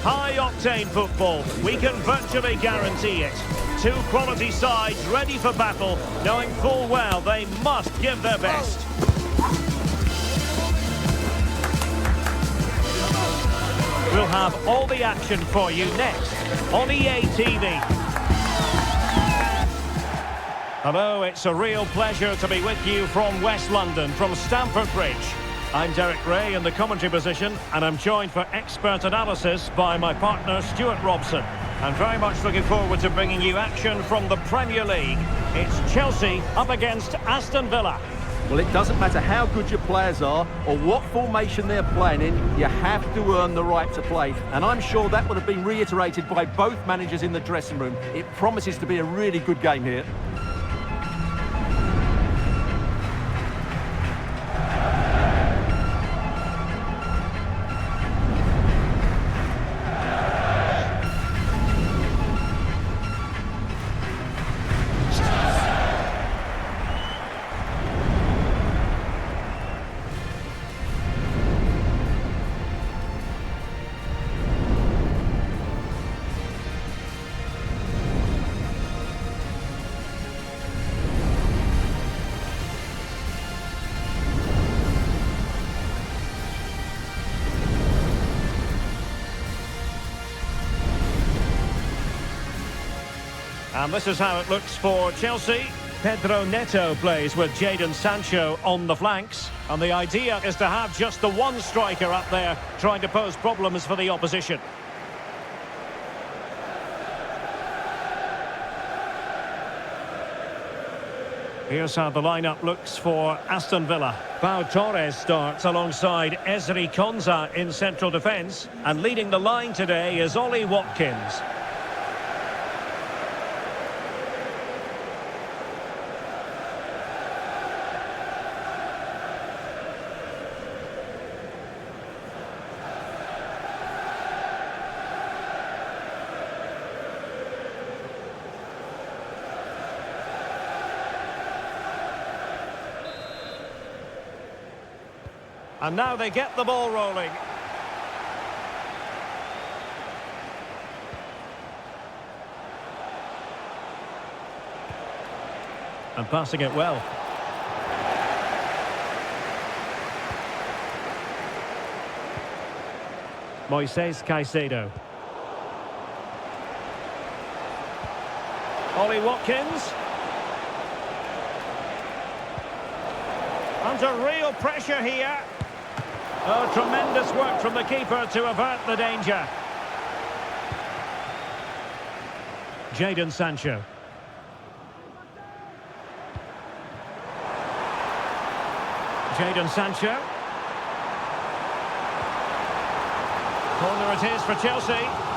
High-octane football, we can virtually guarantee it. Two quality sides ready for battle, knowing full well they must give their best. We'll have all the action for you next on EA TV. Hello, it's a real pleasure to be with you from West London, from Stamford Bridge. I'm Derek Ray in the commentary position, and I'm joined for expert analysis by my partner Stuart Robson. I'm very much looking forward to bringing you action from the Premier League. It's Chelsea up against Aston Villa. Well, it doesn't matter how good your players are or what formation they're playing in, you have to earn the right to play. And I'm sure that would have been reiterated by both managers in the dressing room. It promises to be a really good game here. And this is how it looks for Chelsea. Pedro Neto plays with Jadon Sancho on the flanks. And the idea is to have just the one striker up there trying to pose problems for the opposition. Here's how the lineup looks for Aston Villa. Pau Torres starts alongside Ezri Konsa in central defence. And leading the line today is Ollie Watkins. And now they get the ball rolling. And passing it well. Moises Caicedo. Ollie Watkins. Under real pressure here. Oh, tremendous work from the keeper to avert the danger. Jadon Sancho. Jadon Sancho. Corner it is for Chelsea.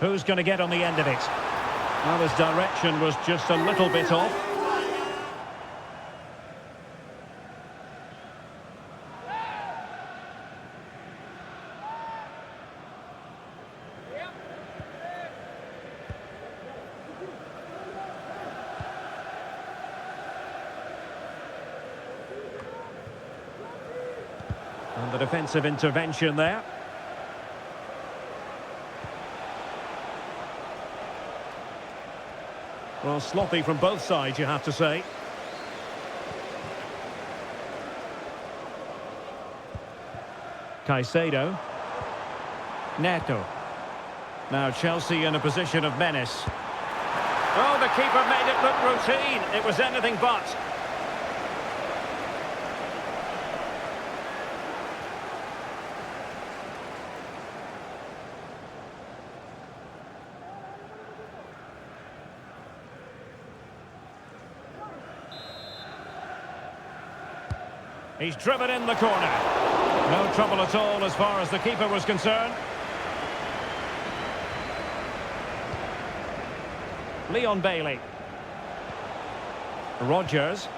Who's going to get on the end of it? Well, his direction was just a little bit off. And the defensive intervention there. Well, sloppy from both sides, you have to say. Caicedo. Neto. Now Chelsea in a position of menace. Oh, the keeper made it look routine. It was anything but. He's driven in the corner. No trouble at all as far as the keeper was concerned. Leon Bailey. Rodgers.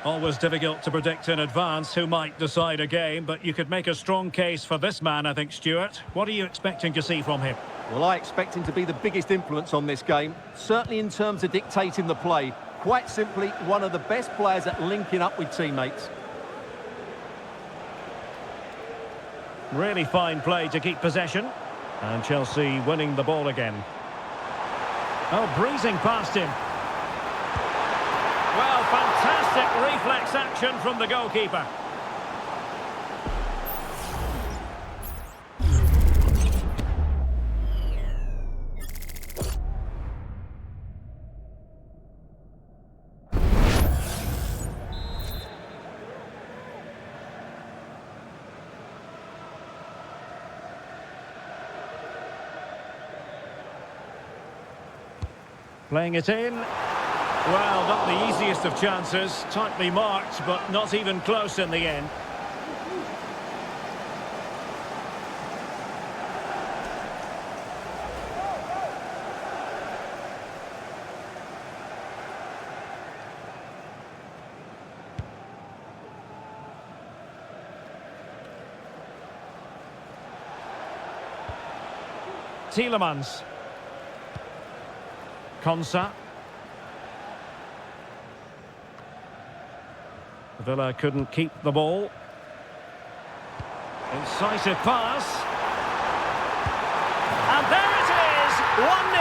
Always difficult to predict in advance who might decide a game, but you could make a strong case for this man, I think, Stuart. What are you expecting to see from him? Well, I expect him to be the biggest influence on this game, certainly in terms of dictating the play. Quite simply, one of the best players at linking up with teammates. Really fine play to keep possession. And Chelsea winning the ball again. Oh, breezing past him. Well, fantastic reflex action from the goalkeeper. Playing it in. Well, not the easiest of chances. Tightly marked, but not even close in the end. Tielemans. Konsa. Villa couldn't keep the ball. Incisive pass. And there it is! 1-0.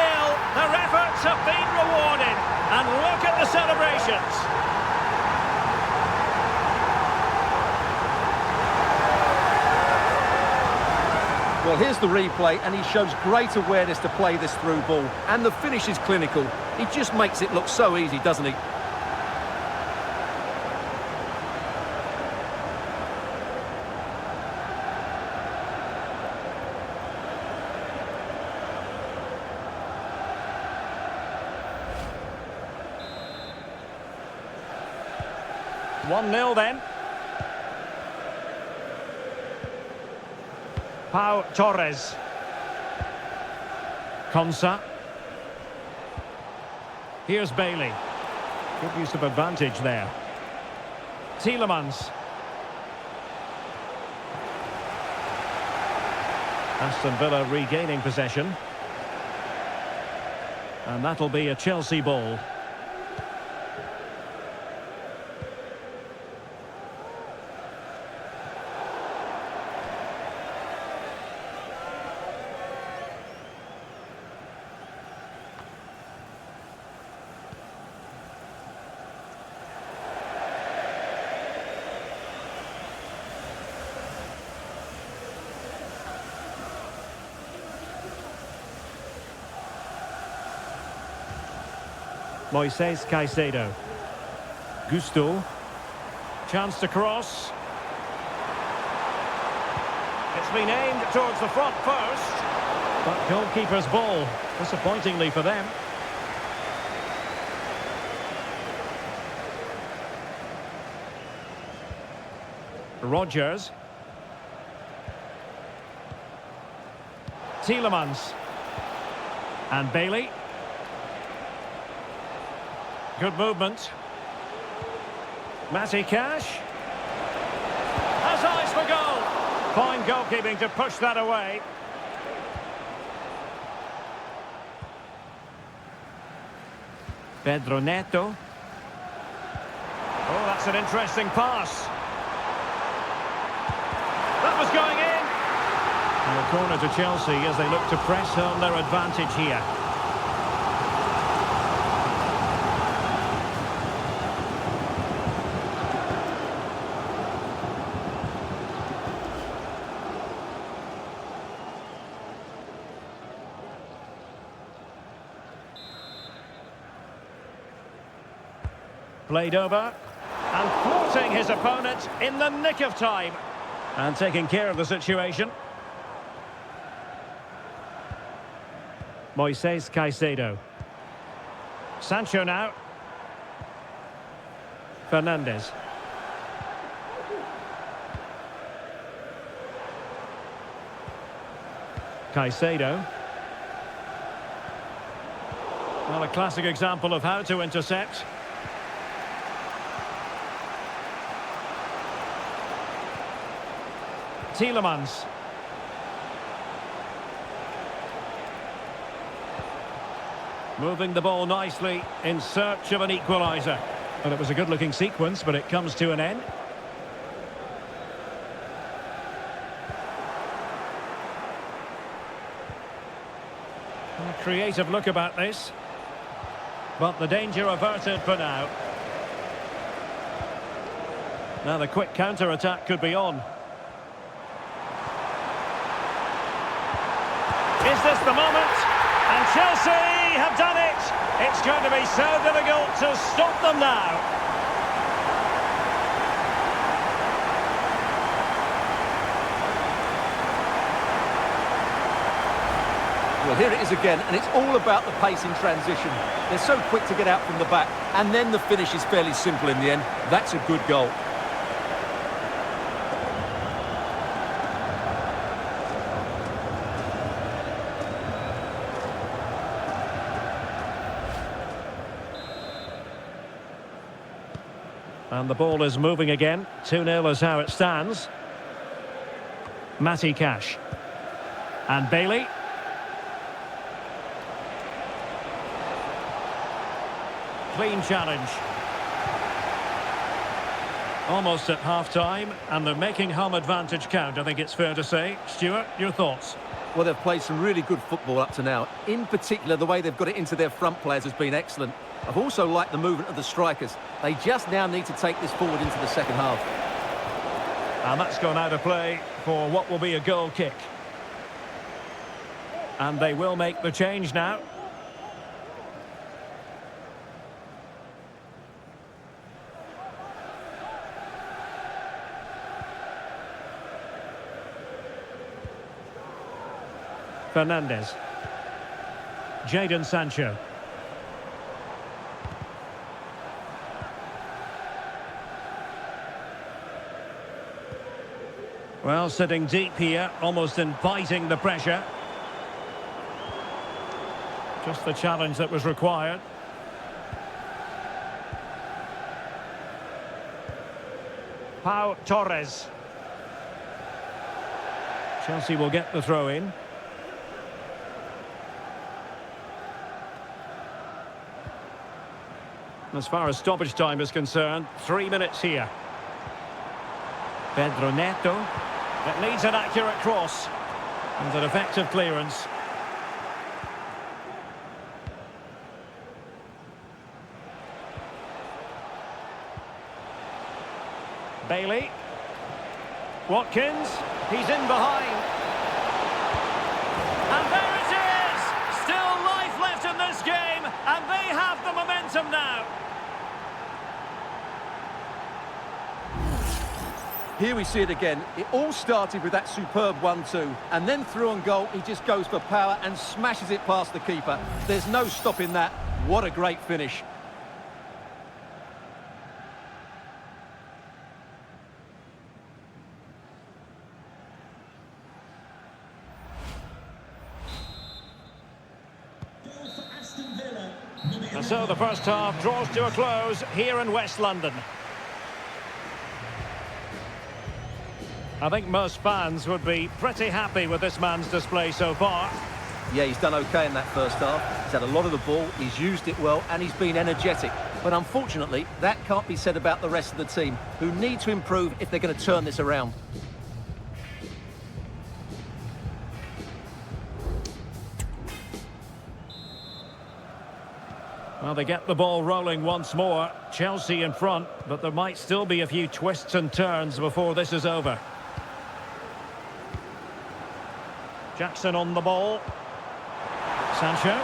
Their efforts have been rewarded. And look at the celebrations. Well, here's the replay, and he shows great awareness to play this through ball. And the finish is clinical. He just makes it look so easy, doesn't he? One 0 then. Pau Torres. Konsa. Here's Bailey. Good use of advantage there. Tielemans. Aston Villa regaining possession. And that'll be a Chelsea ball. Moises Caicedo. Gusto. Chance to cross. It's been aimed towards the front post. But goalkeeper's ball, disappointingly for them. Rodgers. Tielemans. And Bailey. Good movement. Matty Cash. Has eyes for goal. Fine goalkeeping to push that away. Pedro Neto. Oh, that's an interesting pass. That was going in. And a corner to Chelsea as they look to press home their advantage here. Played over, and thwarting his opponent in the nick of time. And taking care of the situation. Moises Caicedo. Sancho now. Fernandes. Caicedo. Well, a classic example of how to intercept. Tielemans. Moving the ball nicely in search of an equaliser. Well, it was a good-looking sequence, but it comes to an end. A creative look about this. But the danger averted for now. Now the quick counter-attack could be on. Is this the moment? And Chelsea have done it! It's going to be so difficult to stop them now. Well, here it is again, and it's all about the pace in transition. They're so quick to get out from the back, and then the finish is fairly simple in the end. That's a good goal. And the ball is moving again. 2-0 is how it stands. Matty Cash. And Bailey. Clean challenge. Almost at half-time, and they're making home advantage count, I think it's fair to say. Stuart, your thoughts? Well, they've played some really good football up to now. In particular, the way they've got it into their front players has been excellent. I've also liked the movement of the strikers. They just now need to take this forward into the second half. And that's gone out of play for what will be a goal kick. And they will make the change now. Fernandez. Jadon Sancho. Well, sitting deep here, almost inviting the pressure. Just the challenge that was required. Pau Torres. Chelsea will get the throw in. As far as stoppage time is concerned, 3 minutes here. Pedro Neto. It needs an accurate cross. And an effective clearance. Bailey. Watkins. He's in behind. And there it is! Still life left in this game, and they have the momentum now. Here we see it again. It all started with that superb 1-2, and then through on goal, he just goes for power and smashes it past the keeper. There's no stopping that. What a great finish. And so the first half draws to a close here in West London. I think most fans would be pretty happy with this man's display so far. Yeah, he's done okay in that first half. He's had a lot of the ball, he's used it well, and he's been energetic. But unfortunately, that can't be said about the rest of the team, who need to improve if they're going to turn this around. Well, they get the ball rolling once more. Chelsea in front, but there might still be a few twists and turns before this is over. Jackson on the ball. Sancho.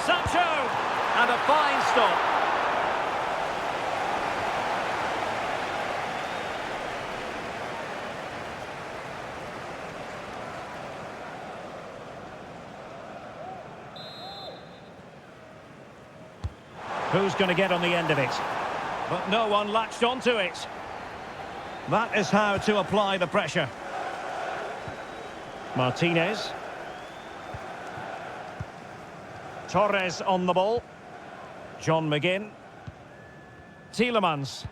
Sancho! And a fine stop. Who's going to get on the end of it? But no one latched onto it. That is how to apply the pressure. Martinez. Torres on the ball. John McGinn. Tielemans.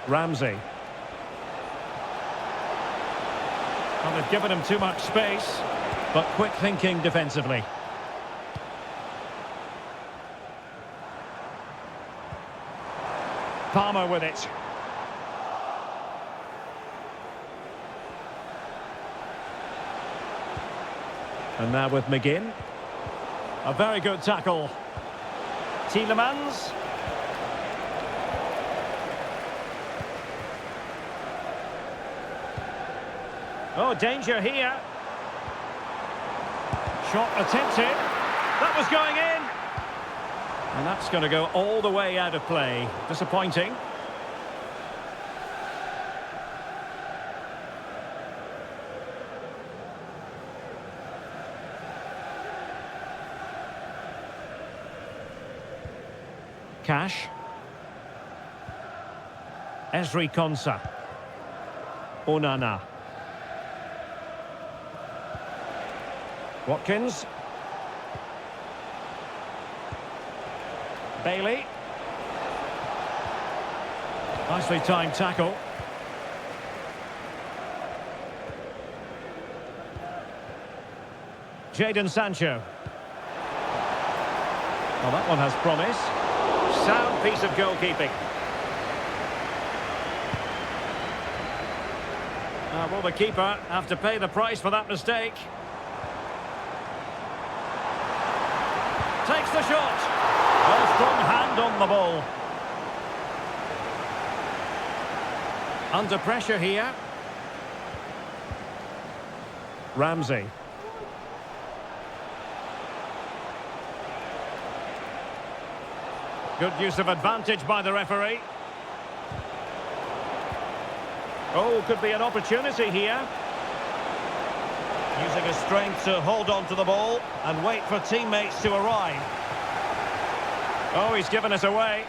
Ramsey. Well, they've given him too much space, but quick thinking defensively. Palmer with it. And now with McGinn. A very good tackle. Tielemans. Oh, danger here. Shot attempted. That was going in. And that's going to go all the way out of play. Disappointing. Cash. Ezri Konsa. Onana. Watkins. Bailey. Nicely timed tackle. Jadon Sancho. Well, that one has promise. Sound piece of goalkeeping. Will the keeper have to pay the price for that mistake? Takes the shot. A strong hand on the ball. Under pressure here. Ramsey. Good use of advantage by the referee. Oh, could be an opportunity here. Using his strength to hold on to the ball and wait for teammates to arrive. Oh, he's given us away.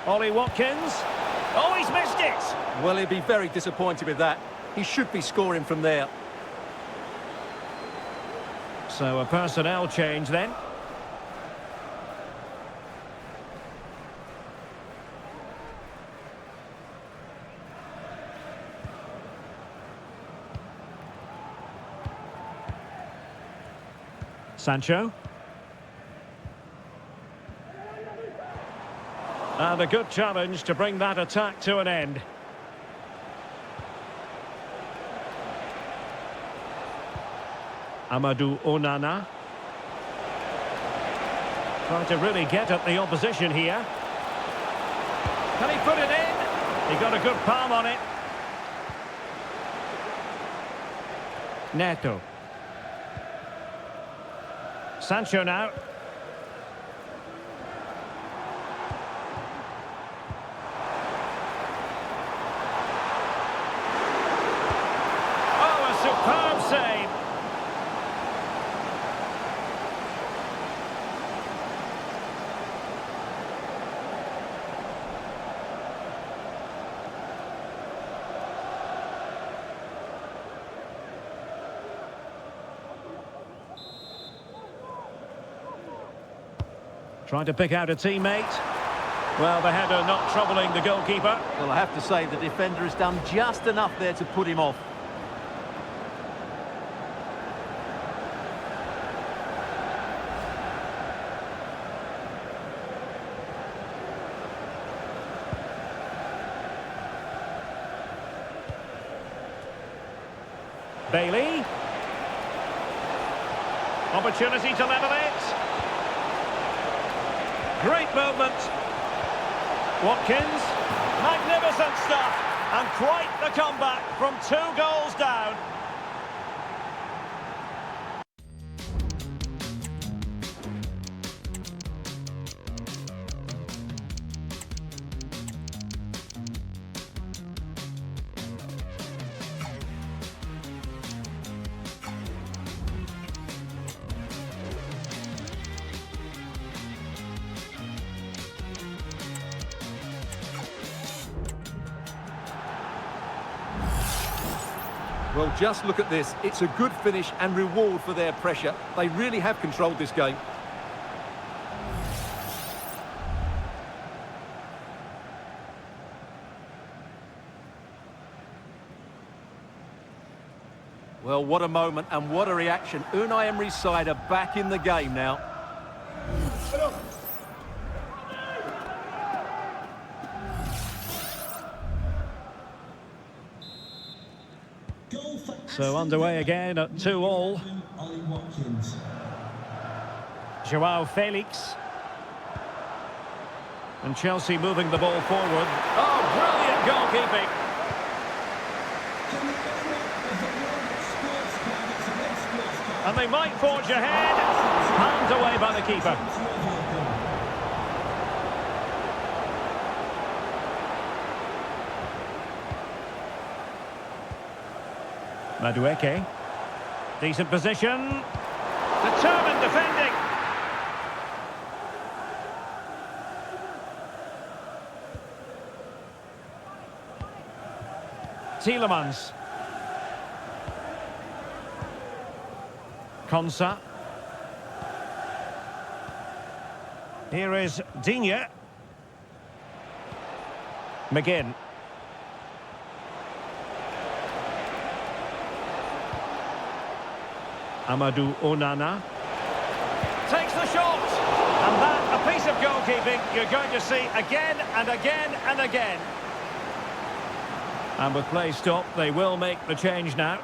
Ollie Watkins. Oh, he's missed it! Well, he'll be very disappointed with that. He should be scoring from there. So a personnel change then. Sancho. And a good challenge to bring that attack to an end. Amadou Onana. Trying to really get at the opposition here. Can he put it in? He got a good palm on it. Neto. Sancho now. Oh, a superb save. Trying to pick out a teammate. Well, the header not troubling the goalkeeper. Well, I have to say the defender has done just enough there to put him off. Bailey. Opportunity to level it. Great movement. Watkins. Magnificent stuff. And quite the comeback from 2 goals down. Well, just look at this. It's a good finish and reward for their pressure. They really have controlled this game. Well, what a moment and what a reaction. Unai Emery's side are back in the game now. So underway again at 2-2. Joao Felix. And Chelsea moving the ball forward. Oh, brilliant goalkeeping. And they might forge ahead. Hand away by the keeper. Madueke. Decent position. Determined defending. Tielemans. Konsa. Here is Digne. McGinn. Amadou Onana. Takes the shot. And that, a piece of goalkeeping you're going to see again and again and again. And with play stopped, they will make the change now.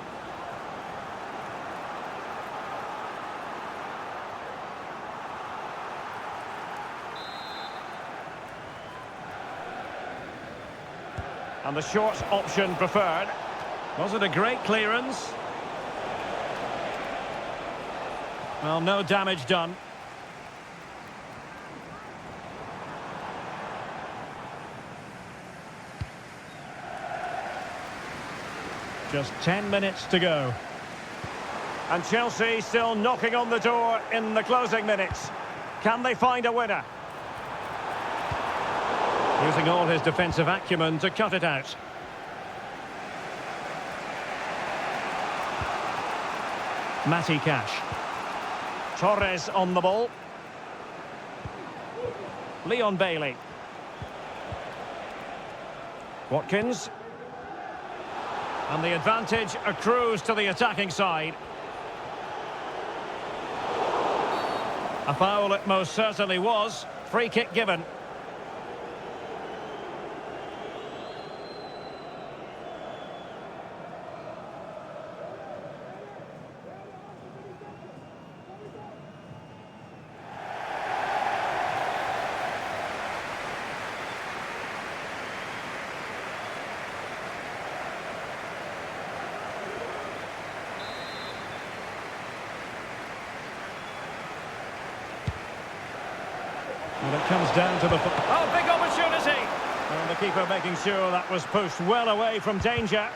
And the short option preferred. Was it a great clearance? Well, no damage done. Just 10 minutes to go. And Chelsea still knocking on the door in the closing minutes. Can they find a winner? Using all his defensive acumen to cut it out. Matty Cash. Torres on the ball. Leon Bailey. Watkins. And the advantage accrues to the attacking side. A foul it most certainly was. Free kick given. And it comes down to the... Oh, big opportunity! And the keeper making sure that was pushed well away from danger.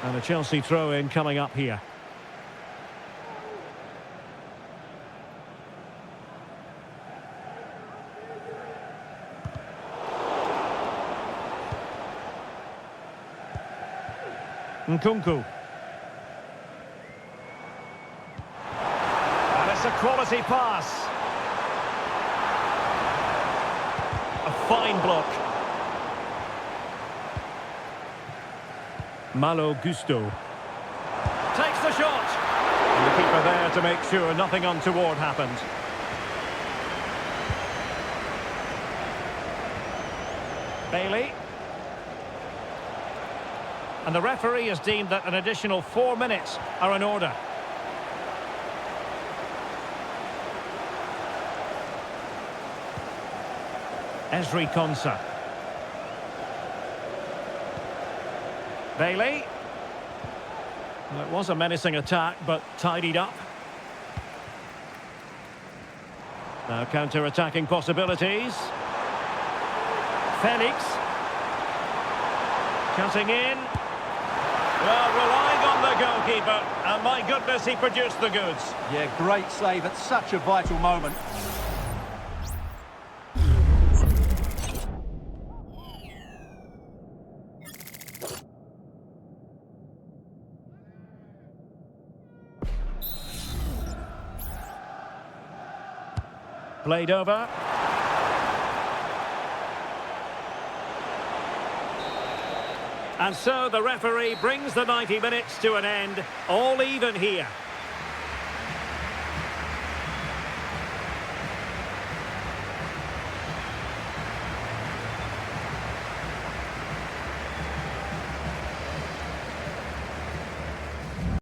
And a Chelsea throw-in coming up here. Nkunku. And it's a quality pass. A fine block. Malo Gusto. Takes the shot. And the keeper there to make sure nothing untoward happened. Bailey. And the referee has deemed that an additional 4 minutes are in order. Ezri Konsa. Bailey. Well, it was a menacing attack, but tidied up. Now counter-attacking possibilities. Felix. Cutting in. Well, relying on the goalkeeper, and my goodness, he produced the goods. Yeah, great save at such a vital moment. Played over. And so the referee brings the 90 minutes to an end, all even here.